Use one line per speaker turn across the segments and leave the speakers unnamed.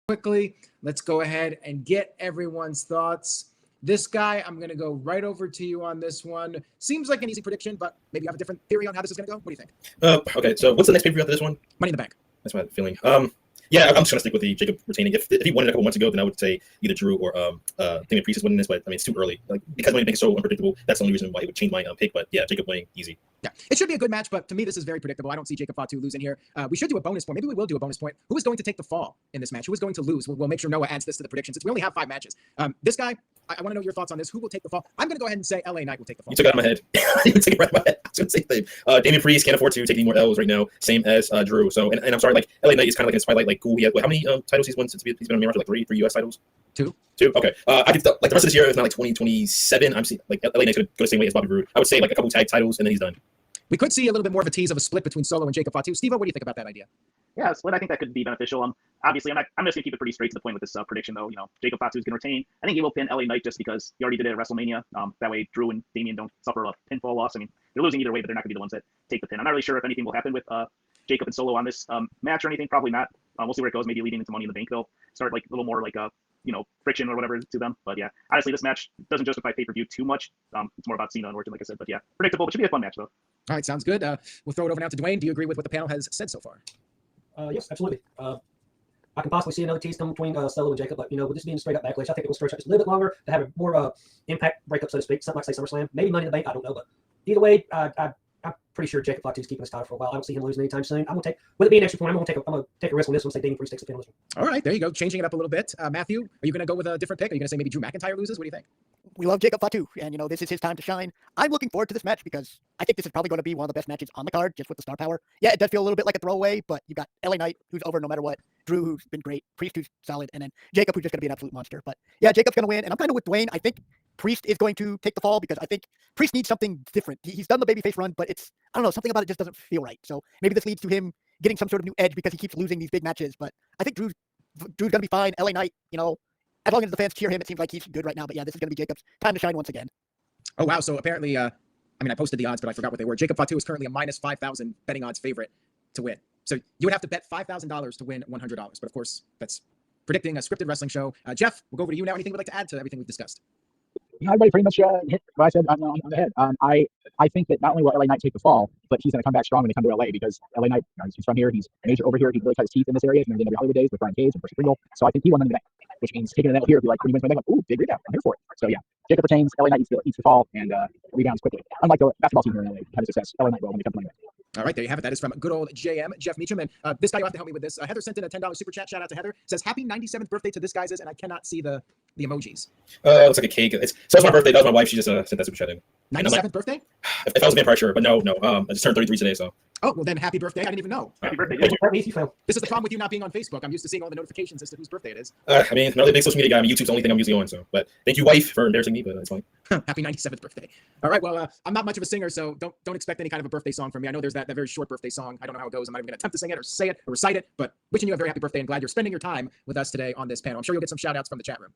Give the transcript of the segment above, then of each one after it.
quickly. Let's go ahead and get everyone's thoughts. This guy, I'm going to go right over to you on this one. Seems like an easy prediction, but maybe you have a different theory on how this is going to go. What do you think?
Okay, so what's the next pay-per-view after this one?
Money in the Bank.
That's my feeling. Yeah, I'm just gonna stick with the Jacob retaining. If he won it a couple months ago, then I would say either Drew or Damian Priest is winning this. But I mean, it's too early. Like because Money in the Bank is so unpredictable. That's the only reason why it would change my pick. But yeah, Jacob winning easy.
Yeah, it should be a good match, but to me, this is very predictable. I don't see Jacob Fatu losing here. We should do a bonus point. Maybe we will do a bonus point. Who is going to take the fall in this match? Who is going to lose? We'll make sure Noah adds this to the predictions. Since we only have 5 matches. This guy, I want to know your thoughts on this. Who will take the fall? I'm going to go ahead and say LA Knight will take the fall.
You took it out of my head. You took it right out of my head. I was going to say the same. Damian Priest can't afford to take any more L's right now. Same as Drew. So, and I'm sorry, like LA Knight is kind of like in his twilight. Like, cool. He has how many titles he's won since he's been on the main roster? Like three US titles.
Two.
Okay. I could like the rest of this year, if not like 2027. I'm seeing like LA Knight's going to go the same way as Bobby Roode. I would say like a couple tag titles and then he's done.
We could see a little bit more of a tease of a split between Solo and Jacob Fatu. Steve, what do you think about that idea?
Yeah, split. I think that could be beneficial. Obviously, I'm just gonna keep it pretty straight to the point with this prediction, though. Jacob Fatu is gonna retain. I think he will pin LA Knight just because he already did it at WrestleMania. That way, Drew and Damian don't suffer a pinfall loss. I mean, they're losing either way, but they're not gonna be the ones that take the pin. I'm not really sure if anything will happen with Jacob and Solo on this match or anything. Probably not. We'll see where it goes. Maybe leading into Money in the Bank, they'll start like a little more like friction or whatever to them. But yeah, honestly, this match doesn't justify pay-per-view too much. It's more about Cena and Orton, like I said. But yeah, predictable, but should be a fun match though.
All right, sounds good. We'll throw it over now to Dwayne. Do you agree with what the panel has said so far?
Yes, absolutely. I can possibly see another tease come between Solo and Jacob, but with this being straight up Backlash, I think it will stretch out just a little bit longer to have a more impact breakup, so to speak. Something like say SummerSlam, maybe Money in the Bank. I don't know, but either way, I'm pretty sure Jacob Fatu is keeping his title for a while. I don't see him losing anytime soon. With it being an extra point, I'm gonna take a risk on this one. Say Damian Priest takes the pin on this one.
All right, there you go. Changing it up a little bit. Matthew, are you going to go with a different pick? Are you going to say maybe Drew McIntyre loses? What do you think?
We love Jacob Fatu, and this is his time to shine. I'm looking forward to this match because I think this is probably going to be one of the best matches on the card, just with the star power. Yeah, it does feel a little bit like a throwaway, but you got LA Knight, who's over no matter what, Drew, who's been great, Priest, who's solid, and then Jacob, who's just going to be an absolute monster. But yeah, Jacob's going to win, and I'm kind of with Dwayne. I think Priest is going to take the fall because I think Priest needs something different. He's done the babyface run, but I don't know, something about it just doesn't feel right. So maybe this leads to him getting some sort of new edge because he keeps losing these big matches. But I think Drew's going to be fine. LA Knight, as long as the fans cheer him, it seems like he's good right now. But yeah, this is going to be Jacob's time to shine once again.
Oh, wow. So apparently, I posted the odds, but I forgot what they were. Jacob Fatu is currently a minus 5,000 betting odds favorite to win. So you would have to bet $5,000 to win $100. But of course, that's predicting a scripted wrestling show. Jeff, we'll go over to you now. Anything you'd like to add to everything we've discussed?
Everybody pretty much hit what I said on the head. I think that not only will LA Knight take the fall, but he's going to come back strong when they come to LA because LA Knight, he's from here, he's major over here, he's really cut his teeth in this area. He's been in every Hollywood days with Brian Cage and Bruce Pringle. So I think he won Money in the Bank, which means taking an L here, if you like, when he wins Money in the Bank, ooh, big rebound, I'm here for it. So yeah, Jacob retains, LA Knight eats the fall, and rebounds quickly. Unlike the basketball team here in LA, kind of success, LA Knight will when they come to Money in the Bank.
All right, there you have it. That is from good old JM, Jeff Meacham. And this guy, you have to help me with this. Heather sent in a $10 super chat. Shout out to Heather. Says, happy 97th birthday to this guy's, and I cannot see the emojis.
It looks like a cake. So that's my birthday. That was my wife. She just sent that super chat in.
97th birthday?
If I was a vampire, sure. But no. I just turned 33 today, so.
Oh, well then happy birthday. I didn't even know.
Happy birthday.
This is the problem with you not being on Facebook. I'm used to seeing all the notifications as to whose birthday it is.
I'm not really a big social media guy. YouTube's the only thing I'm usually on, so. But thank you, wife, for embarrassing me, but that's fine.
Happy 97th birthday. All right, well, I'm not much of a singer, so don't expect any kind of a birthday song from me. I know there's that very short birthday song. I don't know how it goes. I'm not even going to attempt to sing it or say it or recite it, but wishing you a very happy birthday and glad you're spending your time with us today on this panel. I'm sure you'll get some shout outs from the chat room.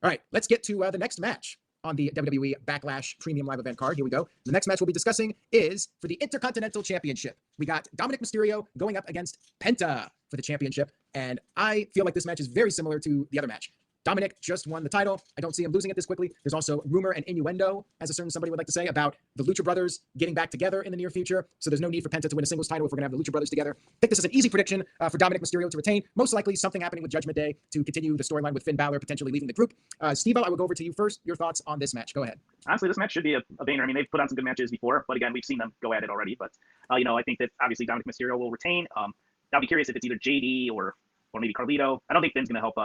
All right, let's get to the next match on the WWE Backlash Premium Live Event card. Here we go. The next match we'll be discussing is for the Intercontinental Championship. We got Dominic Mysterio going up against Penta for the championship, and I feel like this match is very similar to the other match. Dominic just won the title. I don't see him losing it this quickly. There's also rumor and innuendo, as a certain somebody would like to say, about the Lucha Brothers getting back together in the near future. So there's no need for Penta to win a singles title if we're going to have the Lucha Brothers together. I think this is an easy prediction for Dominic Mysterio to retain. Most likely something happening with Judgment Day to continue the storyline with Finn Balor potentially leaving the group. Steve-O, I will go over to you first. Your thoughts on this match. Go ahead.
Honestly, this match should be a banger. I mean, they've put on some good matches before, but again, we've seen them go at it already. But, I think that obviously Dominic Mysterio will retain. I'll be curious if it's either JD or maybe Carlito. I don't think Finn's going to help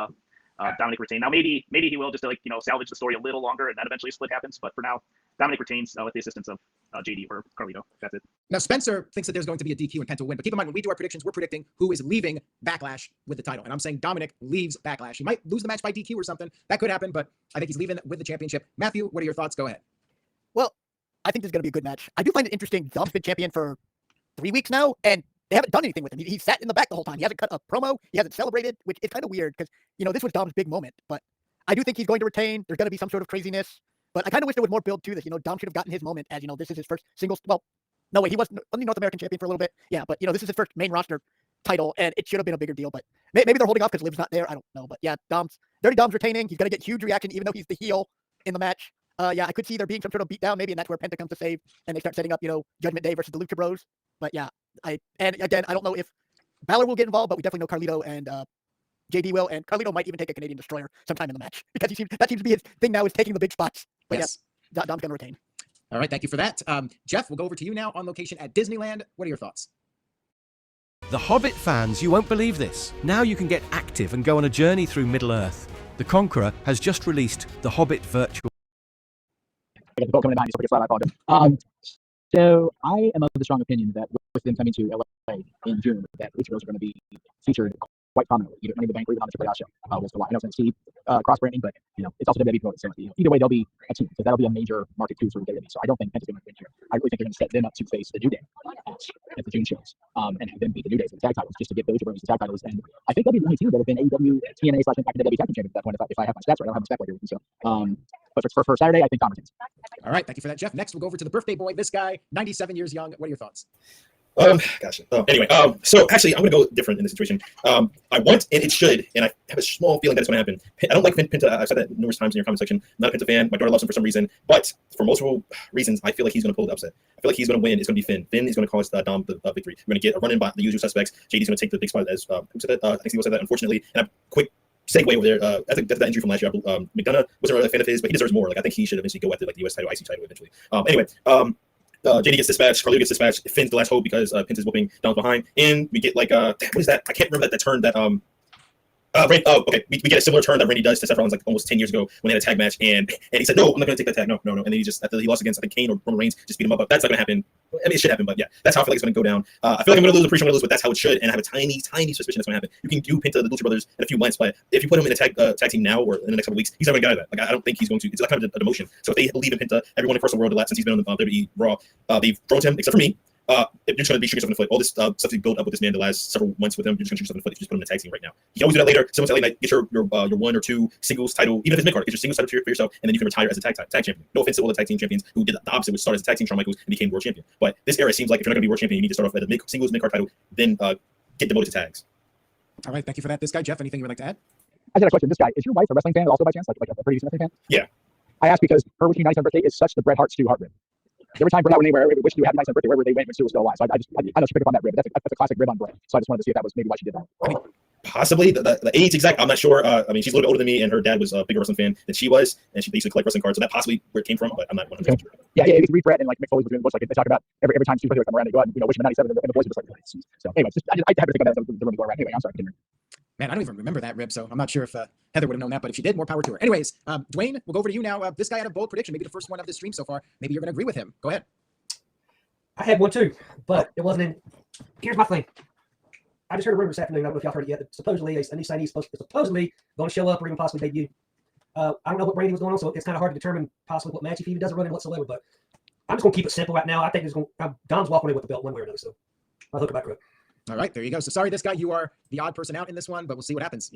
Dominic retain. Now, maybe he will just to salvage the story a little longer, and then eventually a split happens. But for now, Dominic retains with the assistance of JD or Carlito. That's it.
Now, Spencer thinks that there's going to be a DQ and Penta win. But keep in mind, when we do our predictions, we're predicting who is leaving Backlash with the title. And I'm saying Dominic leaves Backlash. He might lose the match by DQ or something. That could happen, but I think he's leaving with the championship. Matthew, what are your thoughts? Go ahead.
Well, I think this is going to be a good match. I do find it interesting. Dom's been champion for 3 weeks now, and they haven't done anything with him. He sat in the back the whole time. He hasn't cut a promo. He hasn't celebrated, which is kind of weird because, this was Dom's big moment. But I do think he's going to retain. There's going to be some sort of craziness. But I kind of wish there was more build to this. Dom should have gotten his moment as, this is his first singles. Well, no way. He was only North American champion for a little bit. Yeah, but, this is his first main roster title, and it should have been a bigger deal. But maybe they're holding off because Liv's not there. I don't know. But yeah, Dirty Dom's retaining. He's gonna get huge reaction, even though he's the heel in the match. Yeah, I could see there being some sort of beatdown maybe, and that's where Penta comes to save, and they start setting up, Judgment Day versus the Lucha Bros. But yeah, and again, I don't know if Balor will get involved, but we definitely know Carlito and JD will, and Carlito might even take a Canadian Destroyer sometime in the match because that seems to be his thing now, is taking the big spots. But
Yes.
yeah, Dom's gonna retain.
All right, thank you for that. Jeff, we'll go over to you now on location at Disneyland. What are your thoughts?
The Hobbit fans, you won't believe this. Now you can get active and go on a journey through Middle-earth. The Conqueror has just released the Hobbit Virtual.
I got the boat coming in 90, so I apologize. So I am of the strong opinion that with them coming to LA in June, that Lucha Bros are going to be featured quite prominently. Either Money in the Bank or even on the Triple A show. Was the line. I know it's Steve cross branding, but it's also WWE promoted. So either way, they'll be a team. So that'll be a major market too for WWE. So I don't think Penta's going to win here. I really think they're going to set them up to face the New Day at the June shows, and have them beat the New Day for the tag titles, just to get the Lucha Bros the tag titles. And I think they'll be the only team that have been AEW, TNA / Impact WWE tag team champions at that point. If I have my stats right, I don't have my stat right here with me. So, but for Saturday, I think Dom retains.
All right, thank you for that, Jeff. Next, we'll go over to the birthday boy. This guy, 97 years young. What are your thoughts?
Gotcha. Anyway, so actually, I'm going to go different in this situation. I want, and it should, and I have a small feeling that it's going to happen. I don't like Penta. I've said that numerous times in your comment section. Not a Penta fan. My daughter loves him for some reason, but for multiple reasons, I feel like he's going to pull the upset. I feel like he's going to win. It's going to be Finn. Finn is going to cause Dom the victory. We're going to get a run in by the usual suspects. JD's going to take the big spot as who said that? I think he said that. Unfortunately, and a quick segue over there. I think that's that injury from last year. McDonough wasn't really a fan of his, but he deserves more. Like I think he should eventually go after like the US title, IC title eventually. Anyway. JD gets dispatched, Carlito gets dispatched, Finn's the last hope because Penta's whooping Dom's behind, and we get like what is that? I can't remember that turn that okay. We get a similar turn that Randy does to Seth Rollins like almost 10 years ago when they had a tag match, and he said, no, I'm not going to take that tag. No. And then he just, after he lost against, I think, Kane or Roman Reigns, just beat him up. But that's not going to happen. I mean, it should happen, but yeah, that's how I feel like it's going to go down. I feel like I'm going to lose. I'm pretty sure I'm going to lose, but that's how it should. And I have a tiny suspicion that's going to happen. You can do Penta, the Lucha Brothers, in a few months, but if you put him in a tag team now or in the next couple weeks, he's not going to get out of that. Like, I don't think he's going to. It's like kind of a demotion. So if they believe in Penta, everyone across the world, since he's been on the WWE Raw, they've thrown him, except for me. You're just going to be shooting yourself in the foot. All this stuff you built up with this man the last several months with him, you're just going to shoot yourself in the foot if you just put him in a tag team right now. You can always do that later. Someone say, like, get your 1 or 2 singles title, even if it's mid-card, get your singles title for yourself, and then you can retire as a tag champion. No offense to all the tag team champions who did the opposite, which started as a tag team, Shawn Michaels, and became world champion. But this era seems like if you're not going to be world champion, you need to start off at a singles mid-card title, then get demoted to tags.
All right, thank you for that. This guy, Jeff, anything you would like to add?
I got a question. This guy, is your wife a wrestling fan also by chance? Like a pretty decent wrestling fan?
Yeah.
I asked because her wishing you 97th birthday is such the Bret Hart Stu Hart rib. Every time Bret Hart went anywhere, wish you happy 97th birthday wherever they went when Stu was still alive. So I know she picked up on that rib. That's a classic rib on Bret. So I just wanted to see if that was maybe why she did that.
Possibly the age exact, I'm not sure. I mean, she's a little bit older than me, and her dad was a bigger wrestling fan than she was, and they used to collect wrestling cards. So that possibly where it came from, but I'm not 100% sure.
Yeah. If you read Bret and like Mick Foley's doing books, like they talk about every time Stu would come around, they go out and wish him a 97, and the boys would just like. So anyway, I have to think about that. The room go around. Anyway, I'm sorry.
Man, I don't even remember that rib, so I'm not sure if Heather would have known that, but if she did, more power to her. Anyways, Dwayne, we'll go over to you now. This guy had a bold prediction, maybe the first one of this stream so far. Maybe you're going to agree with him. Go ahead.
I had one too, but it wasn't in. Here's my thing. I just heard a rumor this afternoon. I don't know if y'all heard it yet. That supposedly, a new signee is supposedly going to show up or even possibly debut. I don't know what branding was going on, so it's kind of hard to determine possibly what match if he even doesn't run in whatsoever. But I'm just going to keep it simple right now. I think Dom's walking away with the belt one way or another. So I'll hook it back up.
All right, there you go. So sorry, this guy, you are the odd person out in this one, but we'll see what happens.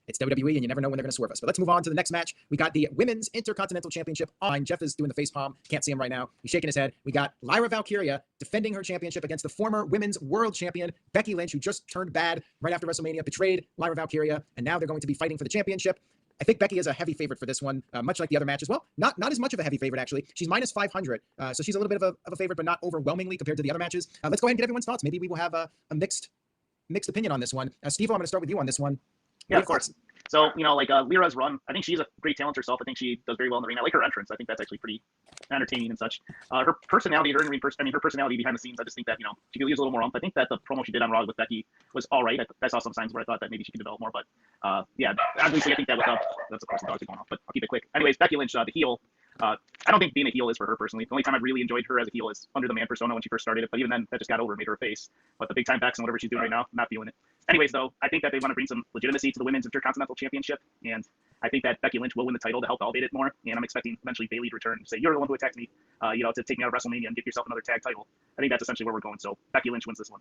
It's WWE, and you never know when they're going to swerve us. But let's move on to the next match. We got the Women's Intercontinental Championship on. Jeff is doing the face palm. Can't see him right now. He's shaking his head. We got Lyra Valkyria defending her championship against the former Women's World Champion, Becky Lynch, who just turned bad right after WrestleMania, betrayed Lyra Valkyria, and now they're going to be fighting for the championship. I think Becky is a heavy favorite for this one, much like the other matches. Well, not as much of a heavy favorite, actually. She's minus 500, so she's a little bit of a favorite, but not overwhelmingly compared to the other matches. Let's go ahead and get everyone's thoughts. Maybe we will have a mixed opinion on this one. Steve, I'm going to start with you on this one.
Yeah, of course. So, Lyra's run, I think she's a great talent herself. I think she does very well in the ring. I like her entrance. I think that's actually pretty entertaining and such. Her personality, her personality behind the scenes, I just think that, she could use a little more oomph. I think that the promo she did on Raw with Becky was all right. I saw some signs where I thought that maybe she could develop more, but yeah, obviously I think that that's of course the dogs are going off, but I'll keep it quick. Anyways, Becky Lynch, the heel, I don't think being a heel is for her personally. The only time I really enjoyed her as a heel is under the man persona when she first started it, but even then that just got over and made her a face. But the big time backs and whatever she's doing right now, I'm not feeling it. Anyways, though, I think that they want to bring some legitimacy to the Women's Intercontinental Championship, and I think that Becky Lynch will win the title to help elevate it more. And I'm expecting eventually Bayley to return and say, "You're the one who attacked me, to take me out of WrestleMania and get yourself another tag title." I think that's essentially where we're going. So Becky Lynch wins this one.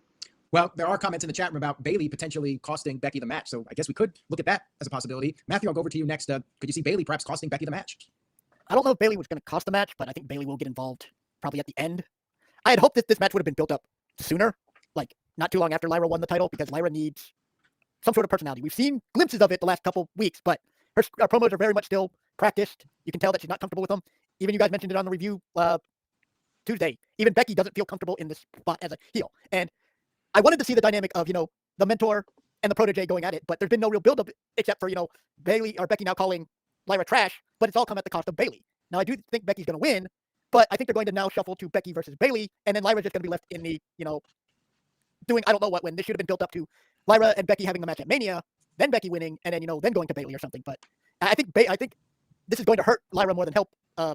Well, there are comments in the chat room about Bayley potentially costing Becky the match, so I guess we could look at that as a possibility. Matthew, I'll go over to you next. Could you see Bayley perhaps costing Becky the match?
I don't know if Bayley was going to cost the match, but I think Bayley will get involved probably at the end. I had hoped that this match would have been built up sooner, like not too long after Lyra won the title because Lyra needs some sort of personality. We've seen glimpses of it the last couple weeks, but her promos are very much still practiced. You can tell that she's not comfortable with them. Even you guys mentioned it on the review Tuesday. Even Becky doesn't feel comfortable in this spot as a heel. And I wanted to see the dynamic of, the mentor and the protege going at it, but there's been no real build-up except for, Bailey or Becky now calling Lyra trash, but it's all come at the cost of Bailey. Now, I do think Becky's going to win, but I think they're going to now shuffle to Becky versus Bailey, and then Lyra's just going to be left in the, doing I don't know what when this should have been built up to Lyra and Becky having the match at Mania, then Becky winning, and then, then going to Bailey or something. But I think this is going to hurt Lyra more than help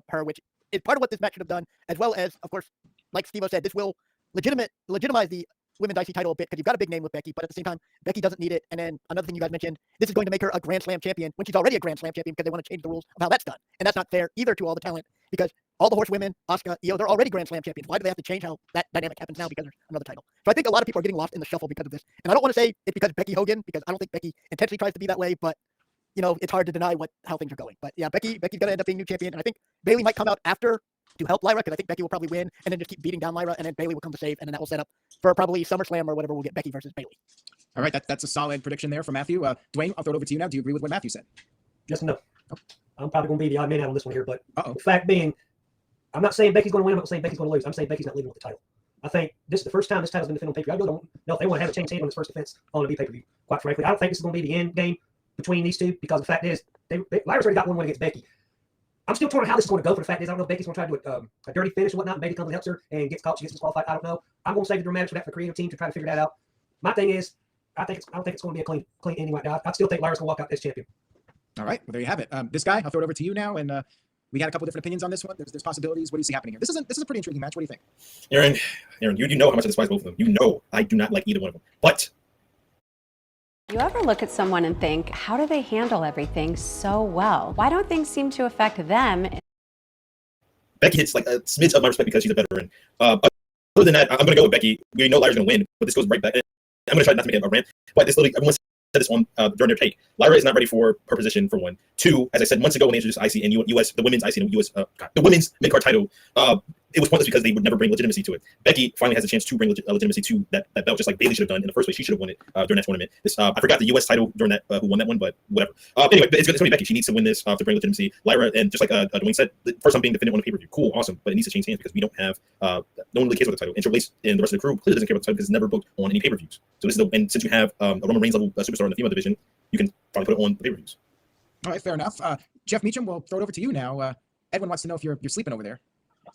her, which is part of what this match should have done, as well as, of course, like Steve-O said, this will legitimize the women's IC title a bit because you've got a big name with Becky, but at the same time, Becky doesn't need it. And then another thing you guys mentioned, this is going to make her a Grand Slam champion when she's already a Grand Slam champion because they want to change the rules of how that's done. And that's not fair either to all the talent because all the horsewomen, Asuka, Io, they're already Grand Slam champions. Why do they have to change how that dynamic happens now because there's another title? So I think a lot of people are getting lost in the shuffle because of this. And I don't want to say it's because Becky Hogan, because I don't think Becky intentionally tries to be that way, but it's hard to deny how things are going. But yeah, Becky's going to end up being new champion. And I think Bailey might come out after to help Lyra because I think Becky will probably win and then just keep beating down Lyra and then Bailey will come to save and then that will set up for probably SummerSlam or whatever. We'll get Becky versus Bailey.
All right, that's a solid prediction there from Matthew. Dwayne, I'll throw it over to you now. Do you agree with what Matthew said?
Yes and no.
Oh.
I'm probably going to be the odd man out on this one here, but
Uh-oh.
the fact being, I'm not saying Becky's going to win. I'm not saying Becky's going to lose. I'm saying Becky's not leaving with the title. I think this is the first time this title's been defended on pay-per-view. I really don't know if they want to have a change hand on this first defense on the pay-per-view. Quite frankly, I don't think this is going to be the end game between these two because the fact is, Lyra's already got one win against Becky. I'm still torn on how this is going to go. For the fact is, I don't know if Becky's going to try to do a dirty finish and whatnot. Maybe comes and helps her and gets caught. She gets disqualified. I don't know. I'm going to save the dramatics for that for the creative team to try to figure that out. My thing is, I don't think it's going to be a clean ending right now. I still think Lyra's going to walk out as champion.
All right, well there you have it. This guy, I'll throw it over to you now, and we got a couple different opinions on this one. There's possibilities. What do you see happening here? This is a pretty intriguing match. What do you think?
Aaron, you know how much I despise both of them. You know I do not like either one of them. But
You ever look at someone and think, how do they handle everything so well? Why don't things seem to affect them?
Becky hits like a smidge of my respect because she's a veteran. Other than that, I'm going to go with Becky. We know Lyra's going to win, but this goes right back. I'm going to try not to make it a rant, but this literally, everyone said this on during their take. Lyra is not ready for her position, for one. Two, as I said months ago when they introduced IC and US, the women's IC and US, the women's mid-card title, it was pointless because they would never bring legitimacy to it. Becky finally has a chance to bring legitimacy to that belt, just like Bailey should have done in the first place. She should have won it during that tournament. I forgot the US title during that, who won that one, but whatever. Anyway, it's going to be Becky. She needs to win this to bring legitimacy. Lyra, and just like Dwayne said, the first time being defended on the pay-per-view. Cool, awesome, but it needs to change hands because we don't have, no one really cares about the title. And Triple H and the rest of the crew clearly doesn't care about the title because it's never booked on any pay-per-views. So this is and since you have a Roman Reigns level superstar in the female division, you can probably put it on the pay-per-views.
All right, fair enough. Jeff Meacham, we'll throw it over to you now. Edwin wants to know if you're sleeping over there.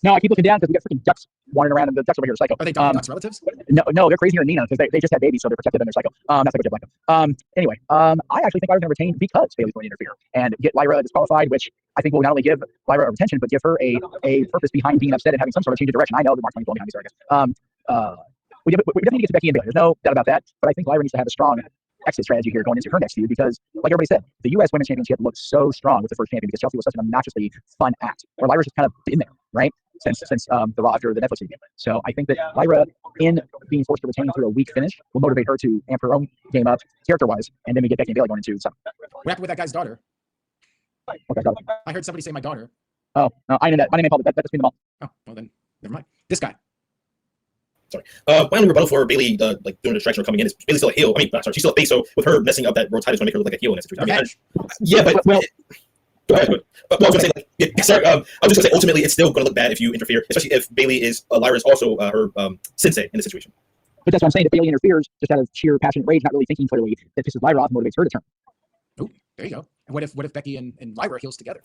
No, I keep looking down because we got freaking ducks wandering around, and the ducks over here are psycho.
Are they ducks relatives?
No, they're crazier than Nina because they just had babies, so they're protected and they're psycho. That's like what Jeff Blanco. Anyway, I actually think Lyra's going to retain because Bailey's going to interfere and get Lyra disqualified, which I think will not only give Lyra a retention, but give her a purpose behind being upset and having some sort of change of direction. I know the Mark 20 behind me, sorry, guys. We definitely need to get to Becky and Bailey. There's no doubt about that, but I think Lyra needs to have a strong exit strategy here going into her next feud because, like everybody said, the U.S. Women's Championship looked so strong with the first champion because Chelsea was such an obnoxiously fun act, where Lyra's just kind of in there, right? Since the Raw after the Netflix game. So I think that Lyra, in being forced to retain through a weak finish, will motivate her to amp her own game up character-wise, and then we get Becky and Bailey going into something.
What happened with that guy's daughter?
Okay, got it.
I heard somebody say my daughter.
Oh, no, I know that. My name ain't called it. That's between them all.
Oh, well then, never mind. This guy.
Sorry. My only rebuttal for Bailey, like doing the distraction or coming in is Bailey's still a heel. I mean, sorry, she's still a face. So with her messing up that world title, is going to make her look like a heel in that situation. I mean, yeah, but
well,
go ahead. But I was going to say, like, yeah, sorry, I was just going to say, ultimately, it's still going to look bad if you interfere, especially if Bailey is Lyra is also her sensei in this situation.
But that's what I'm saying. If Bailey interferes just out of sheer passionate rage, not really thinking clearly, that pisses Lyra off and motivates her to turn.
Oh, there you go. And what if Becky and Lyra heels together?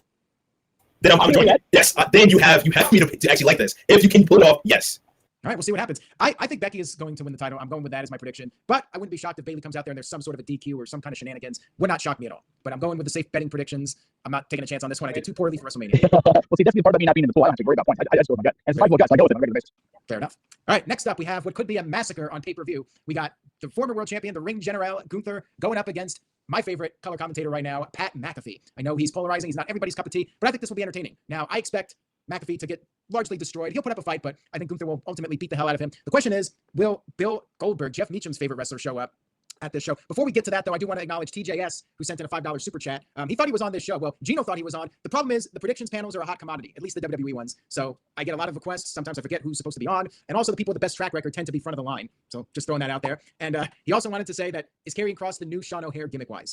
Then I'm joining. Yes. Then you have me to actually like this. If you can pull it off, yes.
All right, we'll see what happens. I think Becky is going to win the title. I'm going with that as my prediction. But I wouldn't be shocked if Bailey comes out there and there's some sort of a DQ or some kind of shenanigans. Would not shock me at all. But I'm going with the safe betting predictions. I'm not taking a chance on this one. I did too poorly for WrestleMania.
Well, see, that's the part of me not being in the pool. I don't have to worry about points. I just go with my gut. And it's like, guys, I go with it on a regular basis.
Fair enough. All right, next up, we have what could be a massacre on pay-per-view. We got the former world champion, the Ring General, Gunther, going up against my favorite color commentator right now, Pat McAfee. I know he's polarizing. He's not everybody's cup of tea, but I think this will be entertaining. Now, I expect McAfee to get largely destroyed. He'll put up a fight, but I think Gunther will ultimately beat the hell out of him. The question is, will Bill Goldberg, Jeff Meacham's favorite wrestler, show up? at this show. Before we get to that, though, I do want to acknowledge TJS, who sent in a $5 super chat. He thought he was on this show. Well, Gino thought he was on. The problem is the predictions panels are a hot commodity, at least the WWE ones. So I get a lot of requests. Sometimes I forget who's supposed to be on. And also the people with the best track record tend to be front of the line. So just throwing that out there. And he also wanted to say that, is Karrion Kross the new Sean O'Haire gimmick-wise?